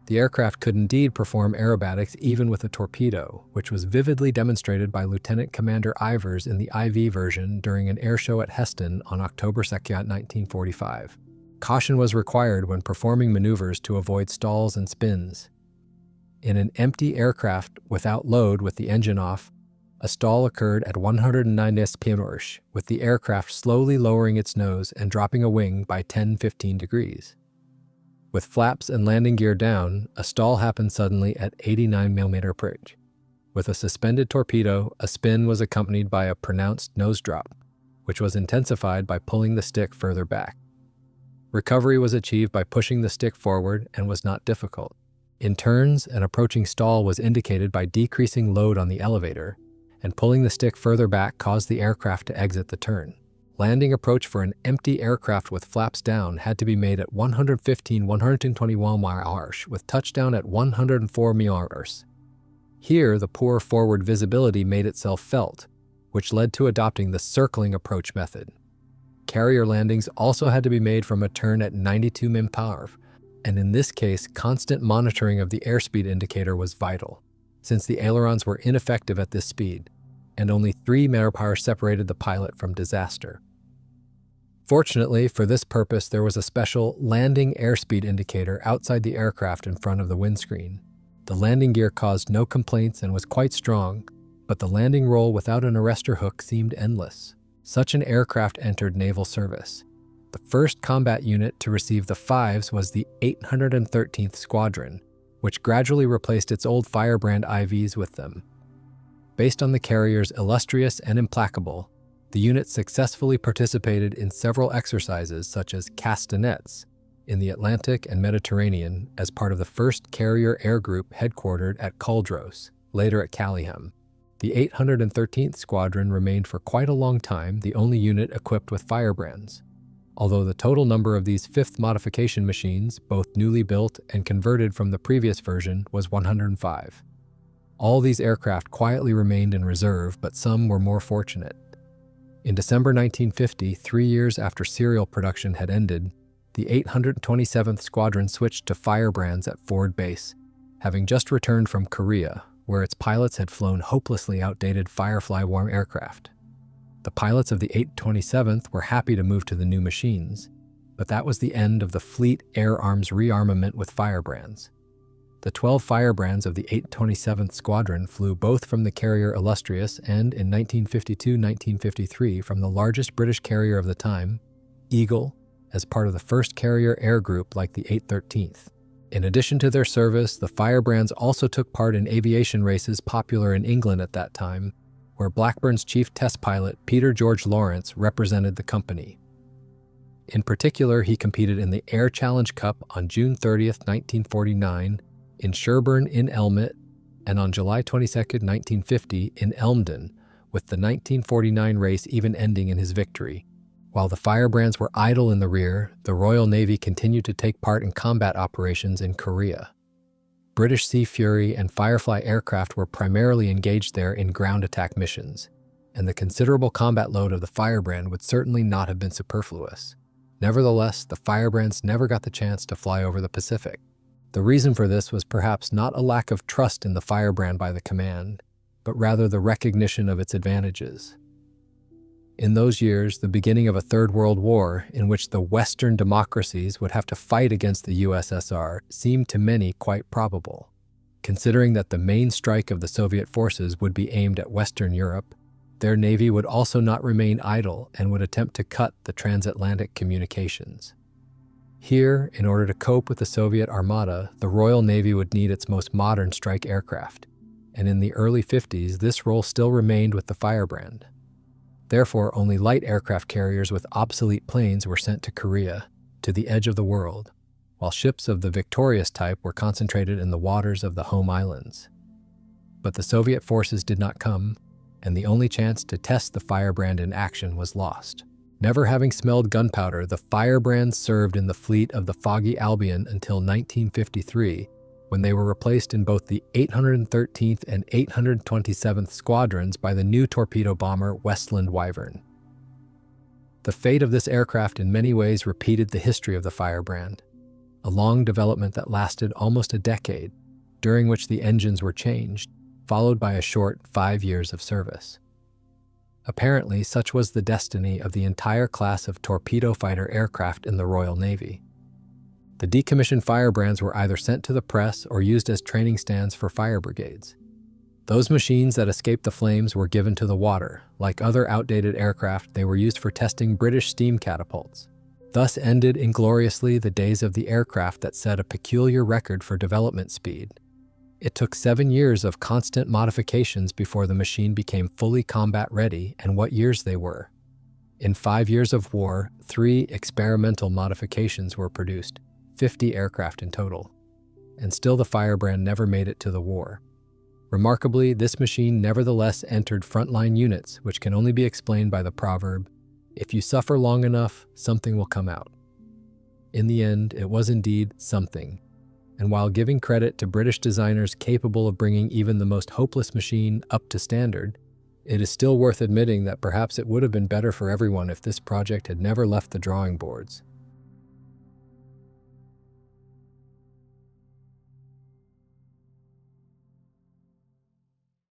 The aircraft could indeed perform aerobatics even with a torpedo, which was vividly demonstrated by Lieutenant Commander Ivers in the IV version during an airshow at Heston on October 2, 1945. Caution was required when performing maneuvers to avoid stalls and spins. In an empty aircraft without load with the engine off, a stall occurred at 109 mph, with the aircraft slowly lowering its nose and dropping a wing by 10-15 degrees. With flaps and landing gear down, a stall happened suddenly at 89 mph. With a suspended torpedo, a spin was accompanied by a pronounced nose drop, which was intensified by pulling the stick further back. Recovery was achieved by pushing the stick forward and was not difficult. In turns, an approaching stall was indicated by decreasing load on the elevator, and pulling the stick further back caused the aircraft to exit the turn. Landing approach for an empty aircraft with flaps down had to be made at 115-121 mph, with touchdown at 104 mph. Here, the poor forward visibility made itself felt, which led to adopting the circling approach method. carrier landings also had to be made from a turn at 92 mph, and in this case, constant monitoring of the airspeed indicator was vital, since the ailerons were ineffective at this speed, and only 3 mph separated the pilot from disaster. Fortunately, for this purpose, there was a special landing airspeed indicator outside the aircraft in front of the windscreen. The landing gear caused no complaints and was quite strong, but the landing roll without an arrestor hook seemed endless. Such an aircraft entered naval service. The first combat unit to receive the fives was the 813th Squadron, which gradually replaced its old Firebrand IVs with them. Based on the carrier's illustrious and implacable, the unit successfully participated in several exercises such as castanets in the Atlantic and Mediterranean as part of the 1st Carrier Air Group headquartered at Culdros, later at Callingham. The 813th Squadron remained for quite a long time the only unit equipped with Firebrands, although the total number of these 5th modification machines, both newly built and converted from the previous version, was 105. All these aircraft quietly remained in reserve, but some were more fortunate. In December 1950, 3 years after serial production had ended, the 827th Squadron switched to Firebrands at Ford Base, having just returned from Korea, where its pilots had flown hopelessly outdated Firefly warm aircraft. The pilots of the 827th were happy to move to the new machines, but that was the end of the Fleet Air Arms rearmament with Firebrands. The 12 Firebrands of the 827th Squadron flew both from the carrier Illustrious and, in 1952-1953, from the largest British carrier of the time, Eagle, as part of the 1st Carrier Air Group like the 813th. In addition to their service, the Firebrands also took part in aviation races popular in England at that time, where Blackburn's chief test pilot, Peter George Lawrence, represented the company. In particular, he competed in the Air Challenge Cup on June 30, 1949, in Sherburn-in-Elmet, and on July 22, 1950, in Elmdon, with the 1949 race even ending in his victory. While the Firebrands were idle in the rear, the Royal Navy continued to take part in combat operations in Korea. British Sea Fury and Firefly aircraft were primarily engaged there in ground attack missions, and the considerable combat load of the Firebrand would certainly not have been superfluous. Nevertheless, the Firebrands never got the chance to fly over the Pacific. The reason for this was perhaps not a lack of trust in the Firebrand by the command, but rather the recognition of its advantages. In those years, the beginning of a Third World War, in which the Western democracies would have to fight against the USSR, seemed to many quite probable. Considering that the main strike of the Soviet forces would be aimed at Western Europe, their navy would also not remain idle and would attempt to cut the transatlantic communications. Here, in order to cope with the Soviet Armada, the Royal Navy would need its most modern strike aircraft, and in the early 50s, this role still remained with the Firebrand. Therefore, only light aircraft carriers with obsolete planes were sent to Korea, to the edge of the world, while ships of the Victorious type were concentrated in the waters of the home islands. But the Soviet forces did not come, and the only chance to test the Firebrand in action was lost. Never having smelled gunpowder, the Firebrands served in the fleet of the Foggy Albion until 1953, when they were replaced in both the 813th and 827th Squadrons by the new torpedo bomber Westland Wyvern. The fate of this aircraft in many ways repeated the history of the Firebrand, a long development that lasted almost a decade, during which the engines were changed, followed by a short 5 years of service. Apparently, such was the destiny of the entire class of torpedo fighter aircraft in the Royal Navy. The decommissioned Firebrands were either sent to the press or used as training stands for fire brigades. Those machines that escaped the flames were given to the water. Like other outdated aircraft, they were used for testing British steam catapults. Thus ended ingloriously the days of the aircraft that set a peculiar record for development speed. It took 7 years of constant modifications before the machine became fully combat-ready, and what years they were. In 5 years of war, 3 experimental modifications were produced, 50 aircraft in total. And still the Firebrand never made it to the war. Remarkably, this machine nevertheless entered frontline units, which can only be explained by the proverb, "If you suffer long enough, something will come out." In the end, it was indeed something. And while giving credit to British designers capable of bringing even the most hopeless machine up to standard, It is still worth admitting that perhaps it would have been better for everyone if this project had never left the drawing boards.